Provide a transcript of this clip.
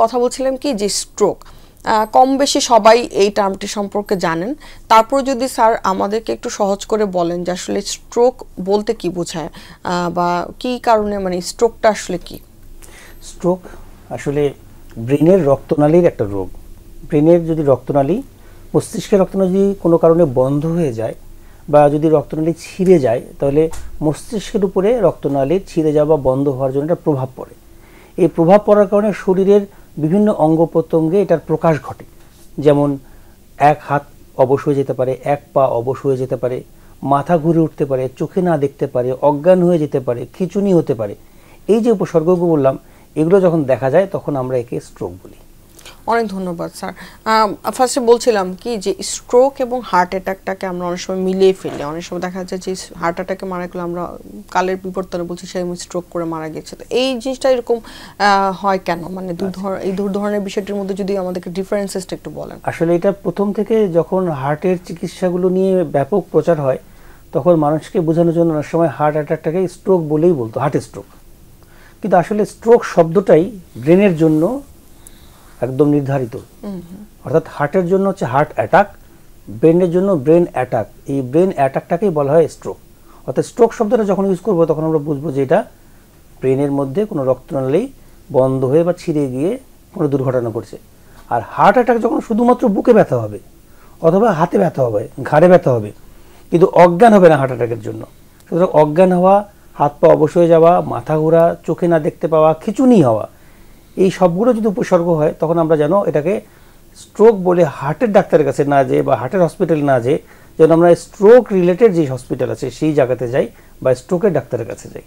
কথা বলছিলাম কি যে স্ট্রোক কম বেশি সবাই এই টার্মটি সম্পর্কে জানেন, তারপর যদি স্যার আমাদেরকে একটু সহজ করে বলেন যে আসলে স্ট্রোক বলতে কি বোঝায় বা কি কারণে মানে স্ট্রোকটা আসলে কি? স্ট্রোক আসলে ব্রেনের রক্তনালীর একটা রোগ। ব্রেনের যদি রক্তনালী, মস্তিষ্কের রক্তনালী যদি কোনো কারণে বন্ধ হয়ে যায় বা যদি রক্তনালী ছিঁড়ে যায়, তাহলে মস্তিষ্কের উপরে রক্তনালীর ছিঁড়ে যাওয়া বন্ধ হওয়ার জন্য একটা প্রভাব পড়ে। এই প্রভাব পড়ার কারণে শরীরের বিভিন্ন অঙ্গ প্রত্যঙ্গে এটার প্রকাশ ঘটে। যেমন এক হাত অবশ হয়ে যেতে পারে, এক পা অবশ হয়ে যেতে পারে, মাথা ঘুরে উঠতে পারে, চোখে না দেখতে পারে, অজ্ঞান হয়ে যেতে পারে, খিঁচুনি হতে পারে। এই যে উপসর্গগুলো বললাম, এগুলো যখন দেখা যায় তখন আমরা একে স্ট্রোক বলি। অনেক ধন্যবাদ স্যার। ফার্স্টে বলছিলাম কি যে স্ট্রোক এবং হার্ট অ্যাটাকটাকে আমরা অনেক সময় মিলিয়ে ফেলি। অনেক সময় দেখা যায় যে হার্ট অ্যাটাকে মারা গেলে আমরা কালের বিবর্তনে বলছি সে স্ট্রোক করে মারা গেছে। তো এই জিনিসটা এরকম হয় কেন? মানে এই দু ধরনের বিষয়টির মধ্যে যদি আমাদেরকে ডিফারেন্সেসটা একটু বলেন। আসলে এটা প্রথম থেকে যখন হার্টের চিকিৎসাগুলো নিয়ে ব্যাপক প্রচার হয়, তখন মানুষকে বোঝানোর জন্য অনেক সময় হার্ট অ্যাটাকটাকে স্ট্রোক বলেই বলতো, হার্ট স্ট্রোক। কিন্তু আসলে স্ট্রোক শব্দটাই ব্রেনের জন্য একদম নির্ধারিত। অর্থাৎ হার্টের জন্য হচ্ছে হার্ট অ্যাটাক, ব্রেনের জন্য ব্রেন অ্যাটাক। এই ব্রেন অ্যাটাকটাকেই বলা হয় স্ট্রোক। অর্থাৎ স্ট্রোক শব্দটা যখন ইউজ করবো তখন আমরা বুঝবো যে এটা ব্রেনের মধ্যে কোনো রক্তনালী বন্ধ হয়ে বা ছিঁড়ে গিয়ে কোনো দুর্ঘটনা ঘটছে। আর হার্ট অ্যাটাক যখন শুধুমাত্র বুকে ব্যথা হবে অথবা হাতে ব্যথা হবে, ঘাড়ে ব্যথা হবে, কিন্তু অজ্ঞান হবে না হার্ট অ্যাটাকের জন্য। সুতরাং অজ্ঞান হওয়া, হাত পা অবশ হয়ে যাওয়া, মাথা ঘোরা, চোখে না দেখতে পাওয়া, খিঁচুনি হওয়া, এই সবগুলো যদি উপসর্গ হয় তখন আমরা যেন এটাকে স্ট্রোক বলে হার্টের ডাক্তারের কাছে না যেয়ে বা হার্টের হসপিটালে না যেয়ে যেন আমরা স্ট্রোক রিলেটেড যে হসপিটাল আছে সেই জায়গাতে যাই বা স্ট্রোকের ডাক্তারের কাছে যাই।